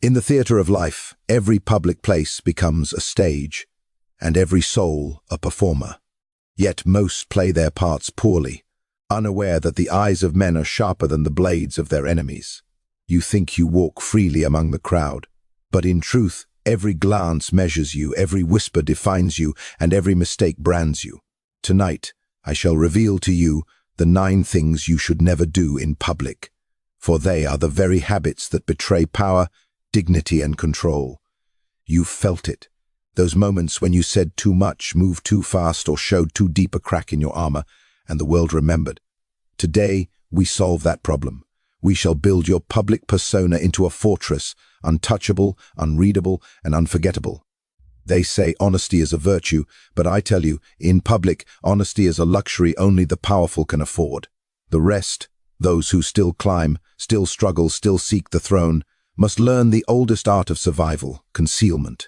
In the theatre of life, every public place becomes a stage, and every soul a performer. Yet most play their parts poorly, unaware that the eyes of men are sharper than the blades of their enemies. You think you walk freely among the crowd, but in truth, every glance measures you, every whisper defines you, and every mistake brands you. Tonight, I shall reveal to you the 9 things you should never do in public, for they are the very habits that betray power, dignity, and control. You felt it. Those moments when you said too much, moved too fast, or showed too deep a crack in your armor, and the world remembered. Today, we solve that problem. We shall build your public persona into a fortress, untouchable, unreadable, and unforgettable. They say honesty is a virtue, but I tell you, in public, honesty is a luxury only the powerful can afford. The rest, those who still climb, still struggle, still seek the throne, must learn the oldest art of survival, concealment.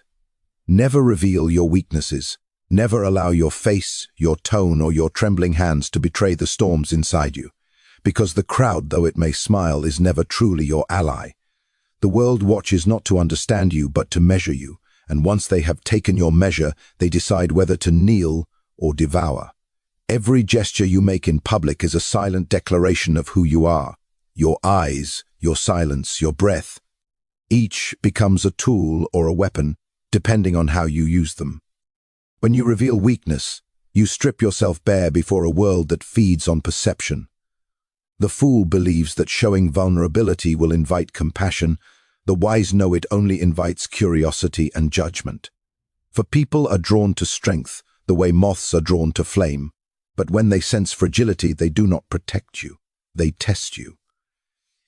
Never reveal your weaknesses. Never allow your face, your tone, or your trembling hands to betray the storms inside you. Because the crowd, though it may smile, is never truly your ally. The world watches not to understand you, but to measure you, and once they have taken your measure, they decide whether to kneel or devour. Every gesture you make in public is a silent declaration of who you are. Your eyes, your silence, your breath. Each becomes a tool or a weapon, depending on how you use them. When you reveal weakness, you strip yourself bare before a world that feeds on perception. The fool believes that showing vulnerability will invite compassion. The wise know it only invites curiosity and judgment. For people are drawn to strength, the way moths are drawn to flame. But when they sense fragility, they do not protect you. They test you.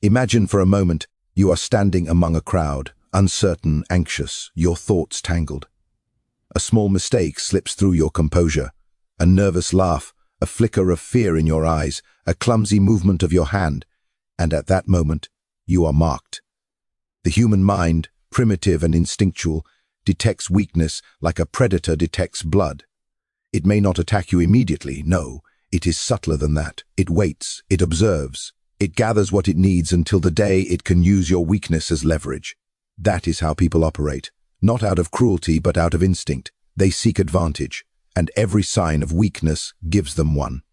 Imagine for a moment you are standing among a crowd, uncertain, anxious, your thoughts tangled. A small mistake slips through your composure. A nervous laugh, a flicker of fear in your eyes, a clumsy movement of your hand, and at that moment, you are marked. The human mind, primitive and instinctual, detects weakness like a predator detects blood. It may not attack you immediately, no, it is subtler than that. It waits, it observes, it gathers what it needs until the day it can use your weakness as leverage. That is how people operate, not out of cruelty but out of instinct. They seek advantage, and every sign of weakness gives them one.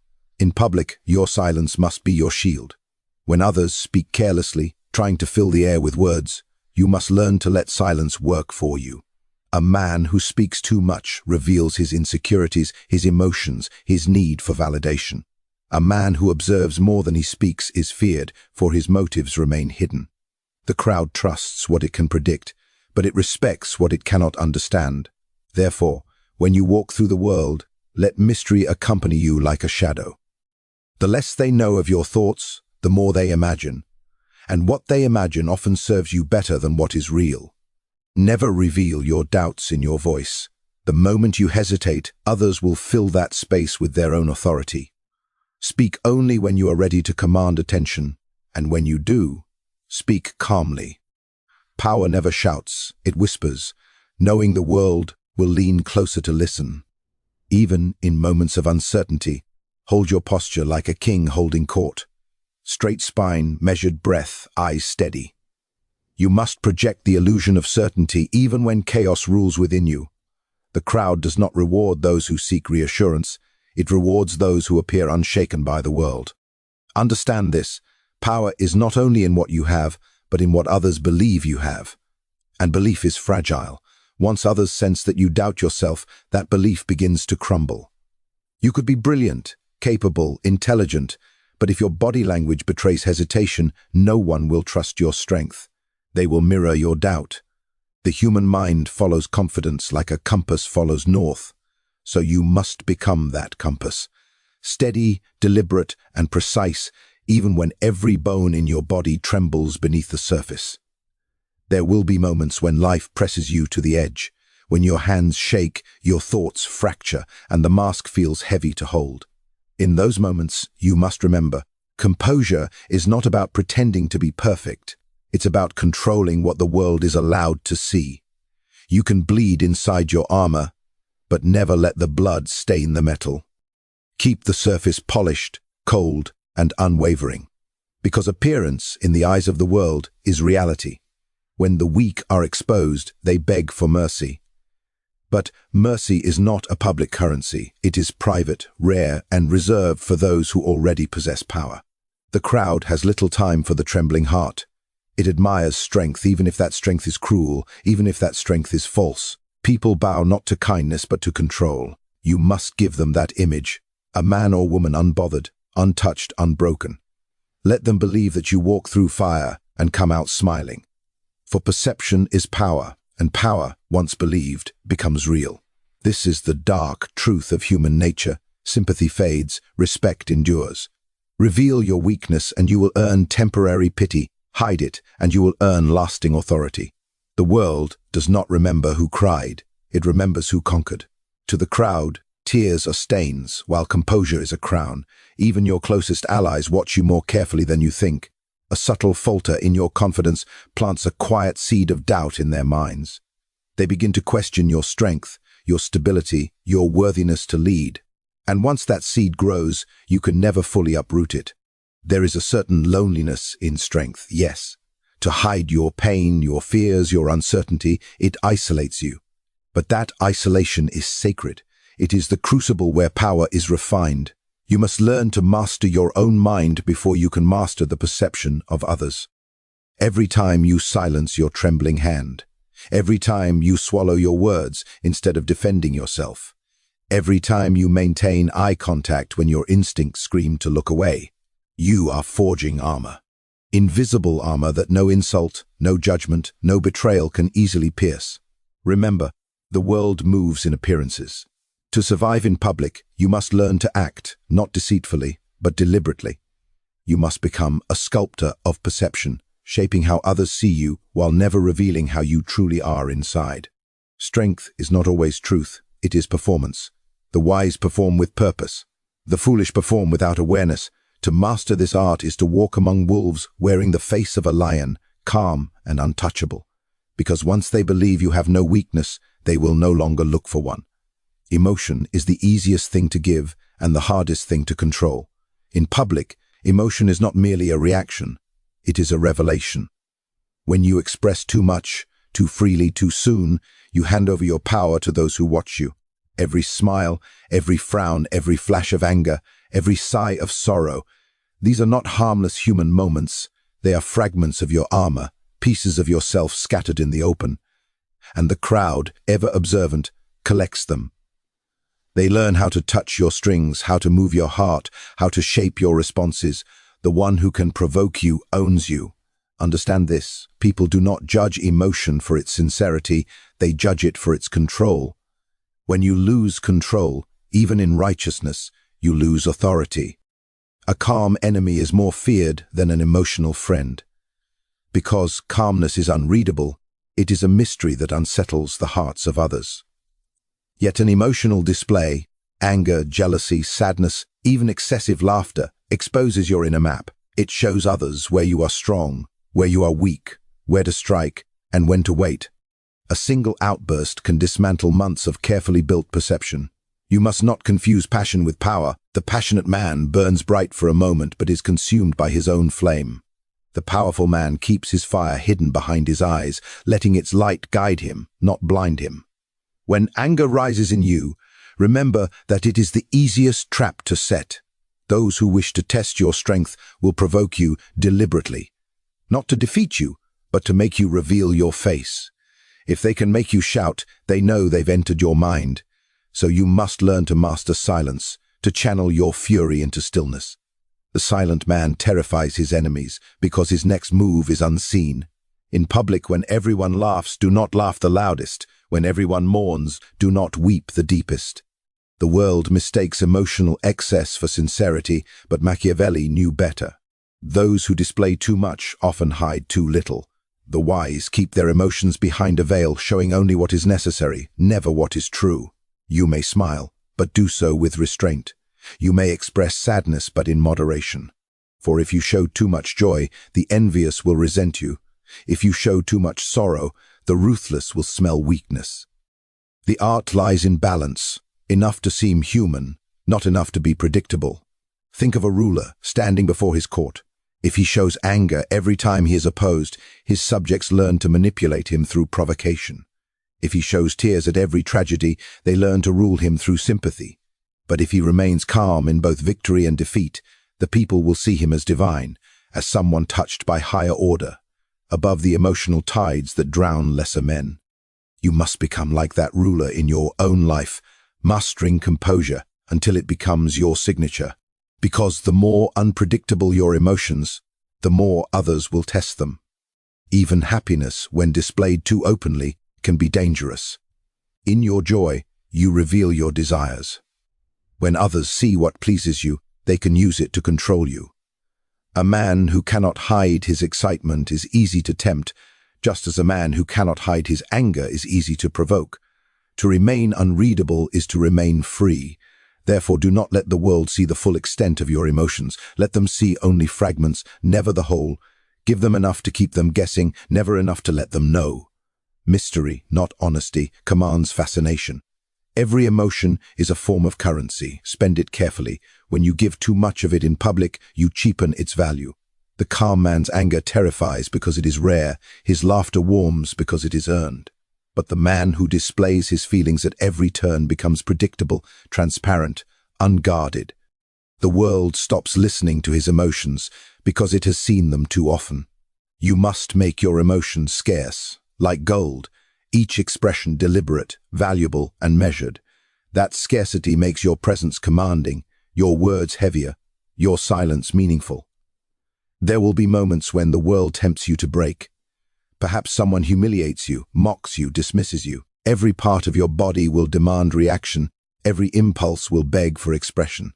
In public, your silence must be your shield. When others speak carelessly, trying to fill the air with words, you must learn to let silence work for you. A man who speaks too much reveals his insecurities, his emotions, his need for validation. A man who observes more than he speaks is feared, for his motives remain hidden. The crowd trusts what it can predict, but it respects what it cannot understand. Therefore, when you walk through the world, let mystery accompany you like a shadow. The less they know of your thoughts, the more they imagine. And what they imagine often serves you better than what is real. Never reveal your doubts in your voice. The moment you hesitate, others will fill that space with their own authority. Speak only when you are ready to command attention, and when you do, speak calmly. Power never shouts, it whispers, knowing the world will lean closer to listen. Even in moments of uncertainty, hold your posture like a king holding court. Straight spine, measured breath, eyes steady. You must project the illusion of certainty even when chaos rules within you. The crowd does not reward those who seek reassurance. It rewards those who appear unshaken by the world. Understand this. Power is not only in what you have, but in what others believe you have. And belief is fragile. Once others sense that you doubt yourself, that belief begins to crumble. You could be brilliant, capable, intelligent, but if your body language betrays hesitation, no one will trust your strength. They will mirror your doubt. The human mind follows confidence like a compass follows north. So you must become that compass. Steady, deliberate, and precise, even when every bone in your body trembles beneath the surface. There will be moments when life presses you to the edge, when your hands shake, your thoughts fracture, and the mask feels heavy to hold. In those moments, you must remember, composure is not about pretending to be perfect. It's about controlling what the world is allowed to see. You can bleed inside your armor, but never let the blood stain the metal. Keep the surface polished, cold, and unwavering. Because appearance, in the eyes of the world, is reality. When the weak are exposed, they beg for mercy. But mercy is not a public currency. It is private, rare, and reserved for those who already possess power. The crowd has little time for the trembling heart. It admires strength, even if that strength is cruel, even if that strength is false. People bow not to kindness but to control. You must give them that image, a man or woman unbothered, untouched, unbroken. Let them believe that you walk through fire and come out smiling. For perception is power, and power, once believed, becomes real. This is the dark truth of human nature. Sympathy fades, respect endures. Reveal your weakness and you will earn temporary pity. Hide it and you will earn lasting authority. The world does not remember who cried, it remembers who conquered. To the crowd, tears are stains, while composure is a crown. Even your closest allies watch you more carefully than you think. A subtle falter in your confidence plants a quiet seed of doubt in their minds. They begin to question your strength, your stability, your worthiness to lead. And once that seed grows, you can never fully uproot it. There is a certain loneliness in strength, yes. To hide your pain, your fears, your uncertainty, it isolates you. But that isolation is sacred. It is the crucible where power is refined. You must learn to master your own mind before you can master the perception of others. Every time you silence your trembling hand, every time you swallow your words instead of defending yourself, every time you maintain eye contact when your instincts scream to look away, you are forging armor. Invisible armor that no insult, no judgment, no betrayal can easily pierce. Remember, the world moves in appearances. To survive in public, you must learn to act, not deceitfully, but deliberately. You must become a sculptor of perception, shaping how others see you while never revealing how you truly are inside. Strength is not always truth, it is performance. The wise perform with purpose. The foolish perform without awareness. To master this art is to walk among wolves wearing the face of a lion, calm and untouchable. Because once they believe you have no weakness, they will no longer look for one. Emotion is the easiest thing to give and the hardest thing to control. In public, emotion is not merely a reaction, it is a revelation. When you express too much, too freely, too soon, you hand over your power to those who watch you. Every smile, every frown, every flash of anger, every sigh of sorrow, these are not harmless human moments. They are fragments of your armor, pieces of yourself scattered in the open. And the crowd, ever observant, collects them. They learn how to touch your strings, how to move your heart, how to shape your responses. The one who can provoke you owns you. Understand this, people do not judge emotion for its sincerity, they judge it for its control. When you lose control, even in righteousness, you lose authority. A calm enemy is more feared than an emotional friend. Because calmness is unreadable, it is a mystery that unsettles the hearts of others. Yet an emotional display, anger, jealousy, sadness, even excessive laughter, exposes your inner map. It shows others where you are strong, where you are weak, where to strike, and when to wait. A single outburst can dismantle months of carefully built perception. You must not confuse passion with power. The passionate man burns bright for a moment but is consumed by his own flame. The powerful man keeps his fire hidden behind his eyes, letting its light guide him, not blind him. When anger rises in you, remember that it is the easiest trap to set. Those who wish to test your strength will provoke you deliberately. Not to defeat you, but to make you reveal your face. If they can make you shout, they know they've entered your mind. So you must learn to master silence, to channel your fury into stillness. The silent man terrifies his enemies because his next move is unseen. In public, when everyone laughs, do not laugh the loudest. When everyone mourns, do not weep the deepest. The world mistakes emotional excess for sincerity, but Machiavelli knew better. Those who display too much often hide too little. The wise keep their emotions behind a veil, showing only what is necessary, never what is true. You may smile, but do so with restraint. You may express sadness, but in moderation. For if you show too much joy, the envious will resent you. If you show too much sorrow, the ruthless will smell weakness. The art lies in balance, enough to seem human, not enough to be predictable. Think of a ruler standing before his court. If he shows anger every time he is opposed, his subjects learn to manipulate him through provocation. If he shows tears at every tragedy, they learn to rule him through sympathy. But if he remains calm in both victory and defeat, the people will see him as divine, as someone touched by higher order, above the emotional tides that drown lesser men. You must become like that ruler in your own life, mastering composure until it becomes your signature. Because the more unpredictable your emotions, the more others will test them. Even happiness, when displayed too openly, can be dangerous. In your joy, you reveal your desires. When others see what pleases you, they can use it to control you. A man who cannot hide his excitement is easy to tempt, just as a man who cannot hide his anger is easy to provoke. To remain unreadable is to remain free. Therefore, do not let the world see the full extent of your emotions. Let them see only fragments, never the whole. Give them enough to keep them guessing, never enough to let them know. Mystery, not honesty, commands fascination. Every emotion is a form of currency. Spend it carefully. When you give too much of it in public, you cheapen its value. The calm man's anger terrifies because it is rare. His laughter warms because it is earned. But the man who displays his feelings at every turn becomes predictable, transparent, unguarded. The world stops listening to his emotions because it has seen them too often. You must make your emotions scarce, like gold, each expression deliberate, valuable, and measured. That scarcity makes your presence commanding, your words heavier, your silence meaningful. There will be moments when the world tempts you to break. Perhaps someone humiliates you, mocks you, dismisses you. Every part of your body will demand reaction. Every impulse will beg for expression.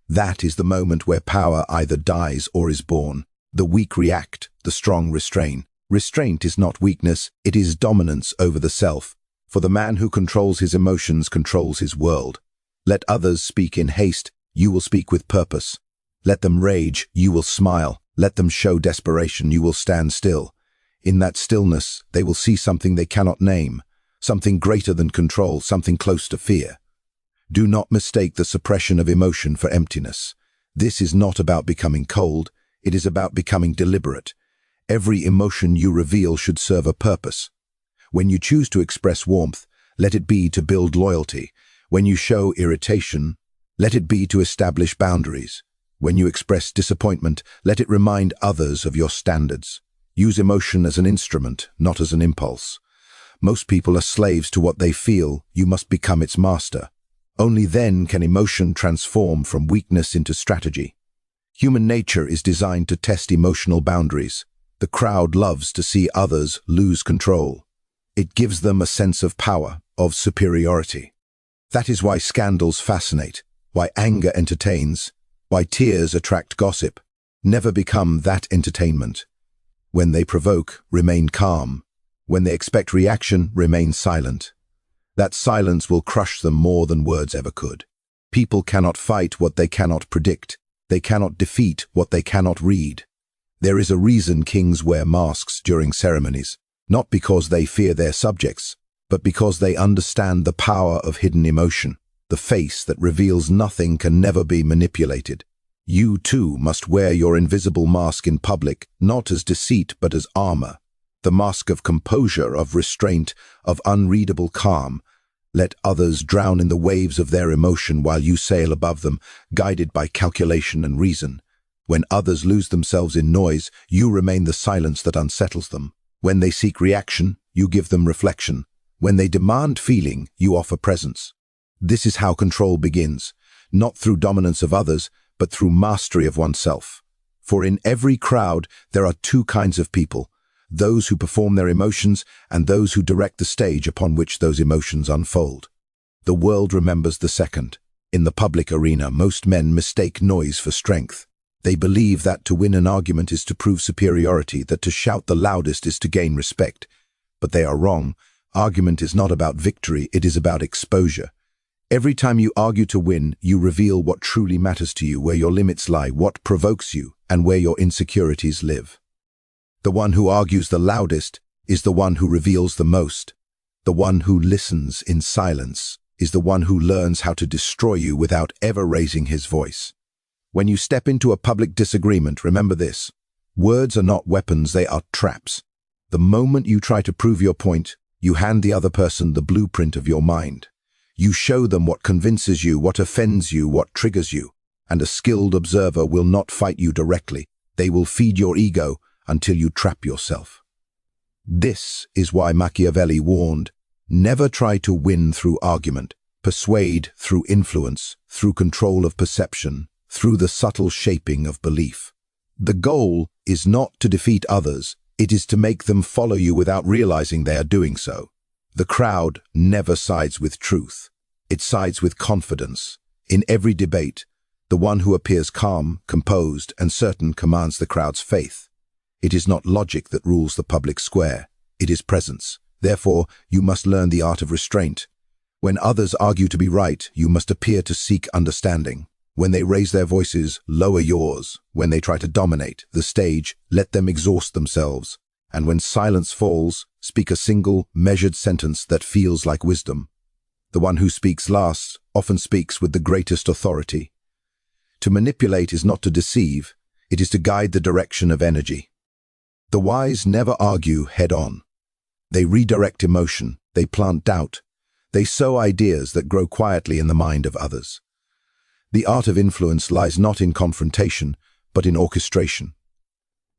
That is the moment where power either dies or is born. The weak react, the strong restrain. Restraint is not weakness, it is dominance over the self. For the man who controls his emotions controls his world. Let others speak in haste, you will speak with purpose. Let them rage, you will smile. Let them show desperation, you will stand still. In that stillness, they will see something they cannot name, something greater than control, something close to fear. Do not mistake the suppression of emotion for emptiness. This is not about becoming cold, it is about becoming deliberate. Every emotion you reveal should serve a purpose. When you choose to express warmth, let it be to build loyalty. When you show irritation, let it be to establish boundaries. When you express disappointment, let it remind others of your standards. Use emotion as an instrument, not as an impulse. Most people are slaves to what they feel. You must become its master. Only then can emotion transform from weakness into strategy. Human nature is designed to test emotional boundaries. The crowd loves to see others lose control. It gives them a sense of power, of superiority. That is why scandals fascinate, why anger entertains, why tears attract gossip. Never become that entertainment. When they provoke, remain calm. When they expect reaction, remain silent. That silence will crush them more than words ever could. People cannot fight what they cannot predict. They cannot defeat what they cannot read. There is a reason kings wear masks during ceremonies, not because they fear their subjects, but because they understand the power of hidden emotion. The face that reveals nothing can never be manipulated. You, too, must wear your invisible mask in public, not as deceit but as armor. The mask of composure, of restraint, of unreadable calm. Let others drown in the waves of their emotion while you sail above them, guided by calculation and reason. When others lose themselves in noise, you remain the silence that unsettles them. When they seek reaction, you give them reflection. When they demand feeling, you offer presence. This is how control begins, not through dominance of others, but through mastery of oneself. For in every crowd, there are two kinds of people, those who perform their emotions and those who direct the stage upon which those emotions unfold. The world remembers the second. In the public arena, most men mistake noise for strength. They believe that to win an argument is to prove superiority, that to shout the loudest is to gain respect. But they are wrong. Argument is not about victory, it is about exposure. Every time you argue to win, you reveal what truly matters to you, where your limits lie, what provokes you, and where your insecurities live. The one who argues the loudest is the one who reveals the most. The one who listens in silence is the one who learns how to destroy you without ever raising his voice. When you step into a public disagreement, remember this. Words are not weapons, they are traps. The moment you try to prove your point, you hand the other person the blueprint of your mind. You show them what convinces you, what offends you, what triggers you, and a skilled observer will not fight you directly. They will feed your ego until you trap yourself. This is why Machiavelli warned, never try to win through argument, persuade through influence, through control of perception, through the subtle shaping of belief. The goal is not to defeat others, it is to make them follow you without realizing they are doing so. The crowd never sides with truth. It sides with confidence. In every debate, the one who appears calm, composed, and certain commands the crowd's faith. It is not logic that rules the public square. It is presence. Therefore, you must learn the art of restraint. When others argue to be right, you must appear to seek understanding. When they raise their voices, lower yours. When they try to dominate the stage, let them exhaust themselves. And when silence falls, speak a single, measured sentence that feels like wisdom. The one who speaks last often speaks with the greatest authority. To manipulate is not to deceive, it is to guide the direction of energy. The wise never argue head-on. They redirect emotion, they plant doubt, they sow ideas that grow quietly in the mind of others. The art of influence lies not in confrontation, but in orchestration.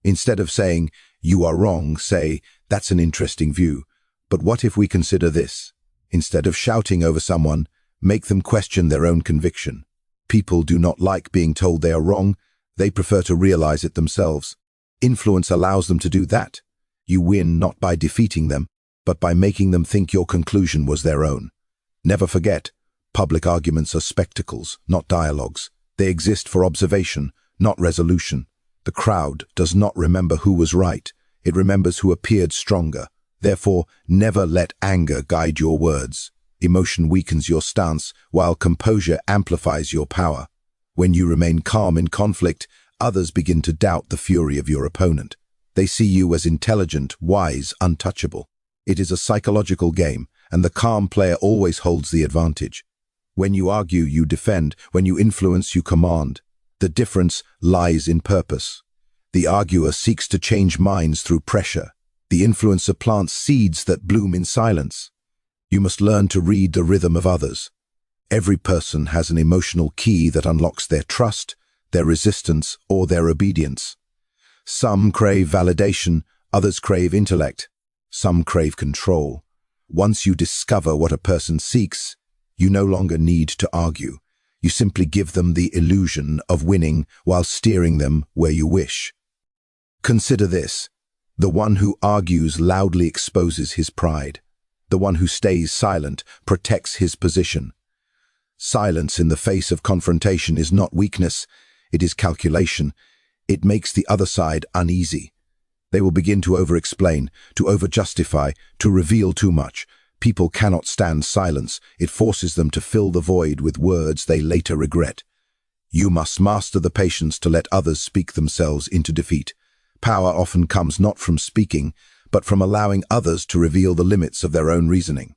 Instead of saying, "You are wrong," say, "That's an interesting view, but what if we consider this?" Instead of shouting over someone, make them question their own conviction. People do not like being told they are wrong, they prefer to realize it themselves. Influence allows them to do that. You win not by defeating them, but by making them think your conclusion was their own. Never forget, public arguments are spectacles, not dialogues. They exist for observation, not resolution. The crowd does not remember who was right, it remembers who appeared stronger. Therefore, never let anger guide your words. Emotion weakens your stance, while composure amplifies your power. When you remain calm in conflict, others begin to doubt the fury of your opponent. They see you as intelligent, wise, untouchable. It is a psychological game, and the calm player always holds the advantage. When you argue, you defend. When you influence, you command. The difference lies in purpose. The arguer seeks to change minds through pressure. The influencer plants seeds that bloom in silence. You must learn to read the rhythm of others. Every person has an emotional key that unlocks their trust, their resistance, or their obedience. Some crave validation, others crave intellect. Some crave control. Once you discover what a person seeks, you no longer need to argue. You simply give them the illusion of winning while steering them where you wish. Consider this. The one who argues loudly exposes his pride. The one who stays silent protects his position. Silence in the face of confrontation is not weakness, it is calculation. It makes the other side uneasy. They will begin to over-explain, to over-justify, to reveal too much. People cannot stand silence. It forces them to fill the void with words they later regret. You must master the patience to let others speak themselves into defeat. Power often comes not from speaking, but from allowing others to reveal the limits of their own reasoning.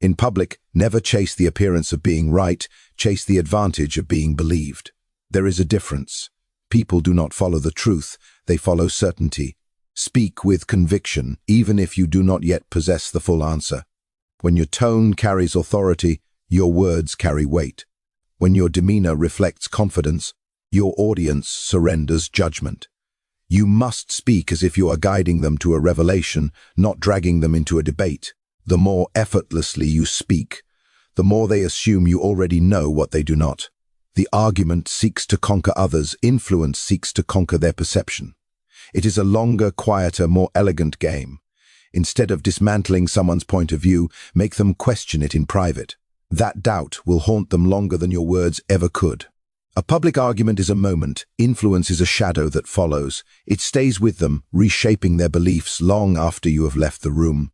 In public, never chase the appearance of being right, chase the advantage of being believed. There is a difference. People do not follow the truth, they follow certainty. Speak with conviction, even if you do not yet possess the full answer. When your tone carries authority, your words carry weight. When your demeanor reflects confidence, your audience surrenders judgment. You must speak as if you are guiding them to a revelation, not dragging them into a debate. The more effortlessly you speak, the more they assume you already know what they do not. The argument seeks to conquer others, influence seeks to conquer their perception. It is a longer, quieter, more elegant game. Instead of dismantling someone's point of view, make them question it in private. That doubt will haunt them longer than your words ever could. A public argument is a moment, influence is a shadow that follows. It stays with them, reshaping their beliefs long after you have left the room.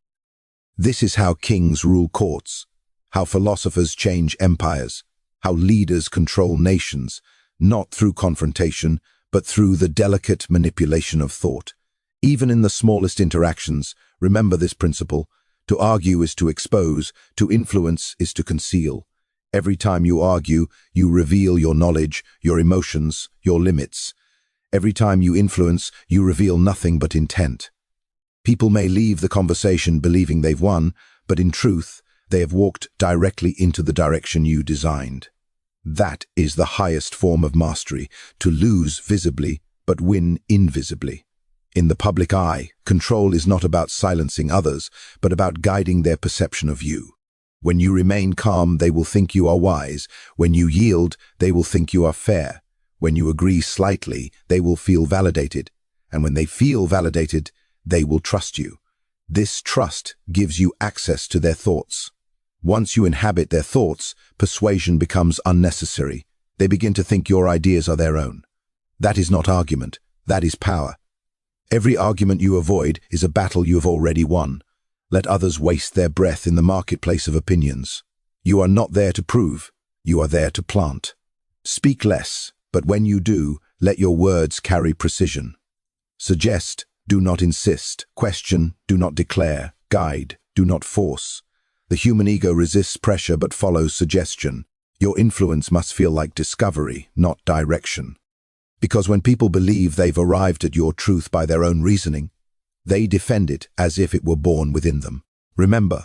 This is how kings rule courts, how philosophers change empires, how leaders control nations, not through confrontation, but through the delicate manipulation of thought. Even in the smallest interactions, remember this principle. To argue is to expose, to influence is to conceal. Every time you argue, you reveal your knowledge, your emotions, your limits. Every time you influence, you reveal nothing but intent. People may leave the conversation believing they've won, but in truth, they have walked directly into the direction you designed. That is the highest form of mastery, to lose visibly, but win invisibly. In the public eye, control is not about silencing others, but about guiding their perception of you. When you remain calm, they will think you are wise. When you yield, they will think you are fair. When you agree slightly, they will feel validated. And when they feel validated, they will trust you. This trust gives you access to their thoughts. Once you inhabit their thoughts, persuasion becomes unnecessary. They begin to think your ideas are their own. That is not argument, that is power. Every argument you avoid is a battle you have already won. Let others waste their breath in the marketplace of opinions. You are not there to prove, you are there to plant. Speak less, but when you do, let your words carry precision. Suggest, do not insist. Question, do not declare. Guide, do not force. The human ego resists pressure but follows suggestion. Your influence must feel like discovery, not direction. Because when people believe they've arrived at your truth by their own reasoning, they defend it as if it were born within them. Remember,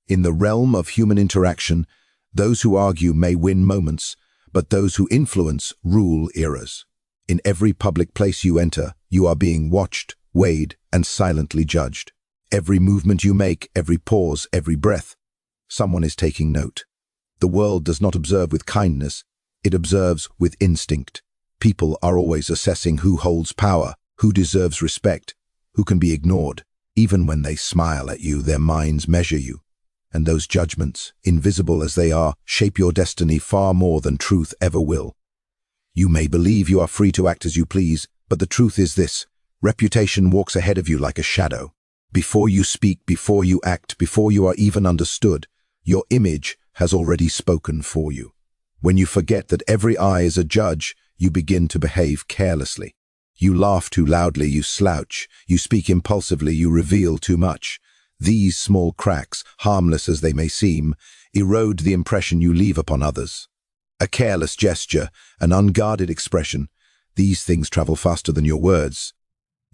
in the realm of human interaction, those who argue may win moments, but those who influence rule eras. In every public place you enter, you are being watched, weighed, and silently judged. Every movement you make, every pause, every breath, someone is taking note. The world does not observe with kindness, it observes with instinct. People are always assessing who holds power, who deserves respect, who can be ignored. Even when they smile at you, their minds measure you. And those judgments, invisible as they are, shape your destiny far more than truth ever will. You may believe you are free to act as you please, but the truth is this: reputation walks ahead of you like a shadow. Before you speak, before you act, before you are even understood, your image has already spoken for you. When you forget that every eye is a judge, you begin to behave carelessly. You laugh too loudly, you slouch, you speak impulsively, you reveal too much. These small cracks, harmless as they may seem, erode the impression you leave upon others. A careless gesture, an unguarded expression, these things travel faster than your words.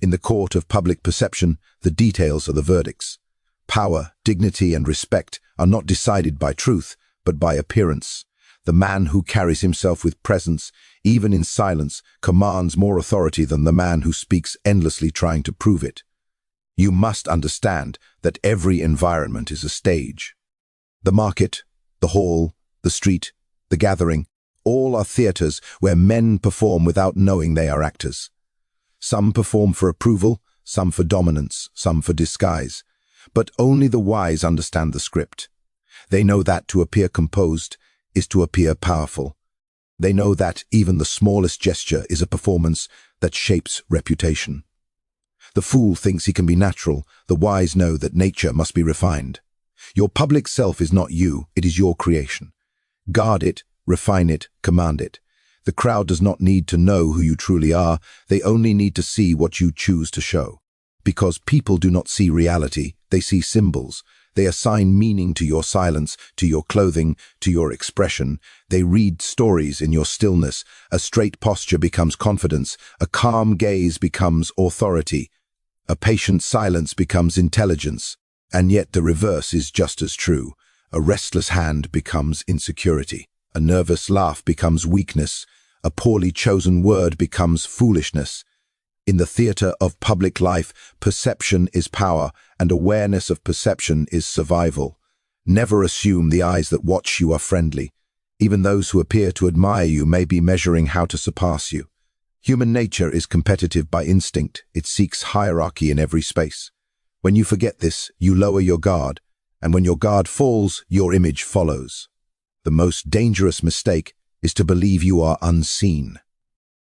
In the court of public perception, the details are the verdicts. Power, dignity, and respect are not decided by truth, but by appearance. The man who carries himself with presence, even in silence, commands more authority than the man who speaks endlessly trying to prove it. You must understand that every environment is a stage. The market, the hall, the street, the gathering, all are theaters where men perform without knowing they are actors. Some perform for approval, some for dominance, some for disguise. But only the wise understand the script. They know that to appear composed is to appear powerful. They know that even the smallest gesture is a performance that shapes reputation. The fool thinks he can be natural, the wise know that nature must be refined. Your public self is not you, it is your creation. Guard it, refine it, command it. The crowd does not need to know who you truly are, they only need to see what you choose to show. Because people do not see reality, they see symbols. They assign meaning to your silence, to your clothing, to your expression. They read stories in your stillness. A straight posture becomes confidence. A calm gaze becomes authority. A patient silence becomes intelligence. And yet the reverse is just as true. A restless hand becomes insecurity. A nervous laugh becomes weakness. A poorly chosen word becomes foolishness. In the theater of public life, perception is power, and awareness of perception is survival. Never assume the eyes that watch you are friendly. Even those who appear to admire you may be measuring how to surpass you. Human nature is competitive by instinct. It seeks hierarchy in every space. When you forget this, you lower your guard, and when your guard falls, your image follows. The most dangerous mistake is to believe you are unseen.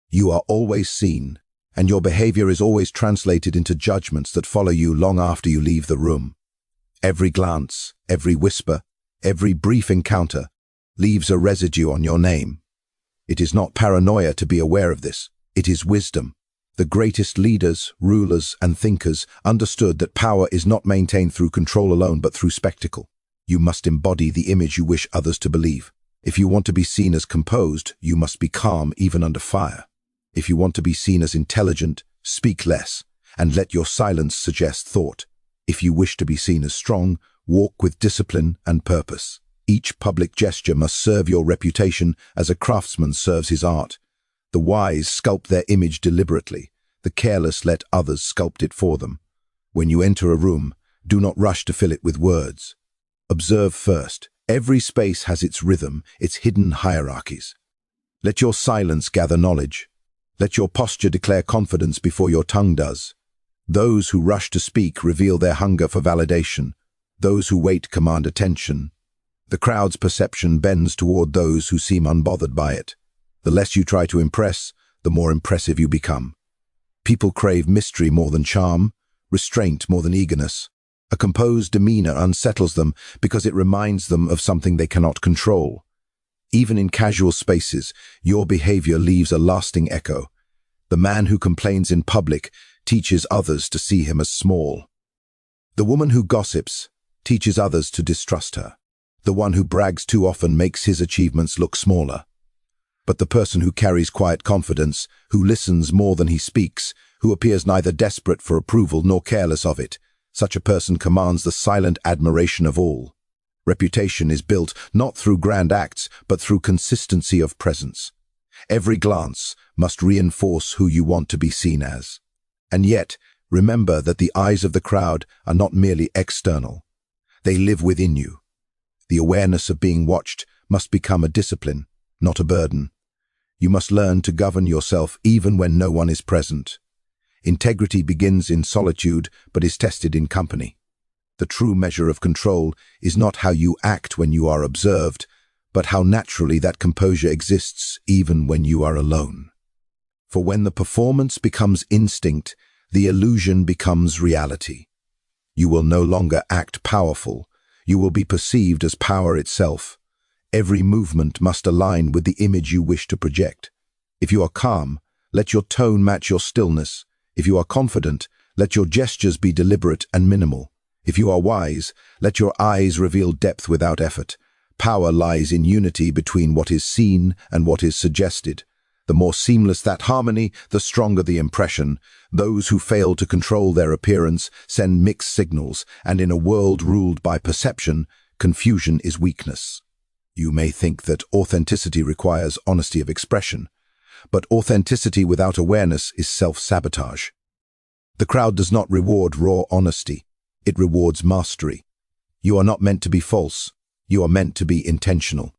You are always seen, and your behavior is always translated into judgments that follow you long after you leave the room. Every glance, every whisper, every brief encounter leaves a residue on your name. It is not paranoia to be aware of this. It is wisdom. The greatest leaders, rulers, and thinkers understood that power is not maintained through control alone, but through spectacle. You must embody the image you wish others to believe. If you want to be seen as composed, you must be calm even under fire. If you want to be seen as intelligent, speak less, and let your silence suggest thought. If you wish to be seen as strong, walk with discipline and purpose. Each public gesture must serve your reputation as a craftsman serves his art. The wise sculpt their image deliberately. The careless let others sculpt it for them. When you enter a room, do not rush to fill it with words. Observe first. Every space has its rhythm, its hidden hierarchies. Let your silence gather knowledge. Let your posture declare confidence before your tongue does. Those who rush to speak reveal their hunger for validation. Those who wait command attention. The crowd's perception bends toward those who seem unbothered by it. The less you try to impress, the more impressive you become. People crave mystery more than charm, restraint more than eagerness. A composed demeanor unsettles them because it reminds them of something they cannot control. Even in casual spaces, your behavior leaves a lasting echo. The man who complains in public teaches others to see him as small. The woman who gossips teaches others to distrust her. The one who brags too often makes his achievements look smaller. But the person who carries quiet confidence, who listens more than he speaks, who appears neither desperate for approval nor careless of it, such a person commands the silent admiration of all. Reputation is built not through grand acts, but through consistency of presence. Every glance must reinforce who you want to be seen as. And yet, remember that the eyes of the crowd are not merely external. They live within you. The awareness of being watched must become a discipline, not a burden. You must learn to govern yourself even when no one is present. Integrity begins in solitude, but is tested in company. The true measure of control is not how you act when you are observed, but how naturally that composure exists even when you are alone. For when the performance becomes instinct, the illusion becomes reality. You will no longer act powerful. You will be perceived as power itself. Every movement must align with the image you wish to project. If you are calm, let your tone match your stillness. If you are confident, let your gestures be deliberate and minimal. If you are wise, let your eyes reveal depth without effort. Power lies in unity between what is seen and what is suggested. The more seamless that harmony, the stronger the impression. Those who fail to control their appearance send mixed signals, and in a world ruled by perception, confusion is weakness. You may think that authenticity requires honesty of expression, but authenticity without awareness is self-sabotage. The crowd does not reward raw honesty. It rewards mastery. You are not meant to be false. You are meant to be intentional.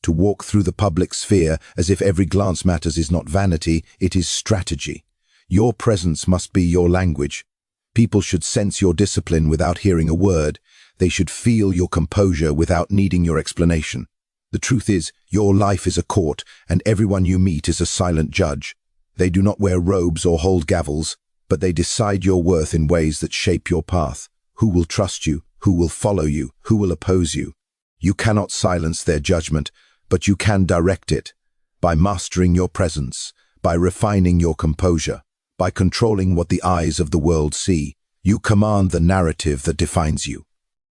To walk through the public sphere as if every glance matters is not vanity, it is strategy. Your presence must be your language. People should sense your discipline without hearing a word. They should feel your composure without needing your explanation. The truth is, your life is a court, and everyone you meet is a silent judge. They do not wear robes or hold gavels, but they decide your worth in ways that shape your path. Who will trust you? Who will follow you? Who will oppose you? You cannot silence their judgment, but you can direct it. By mastering your presence, by refining your composure, by controlling what the eyes of the world see, you command the narrative that defines you.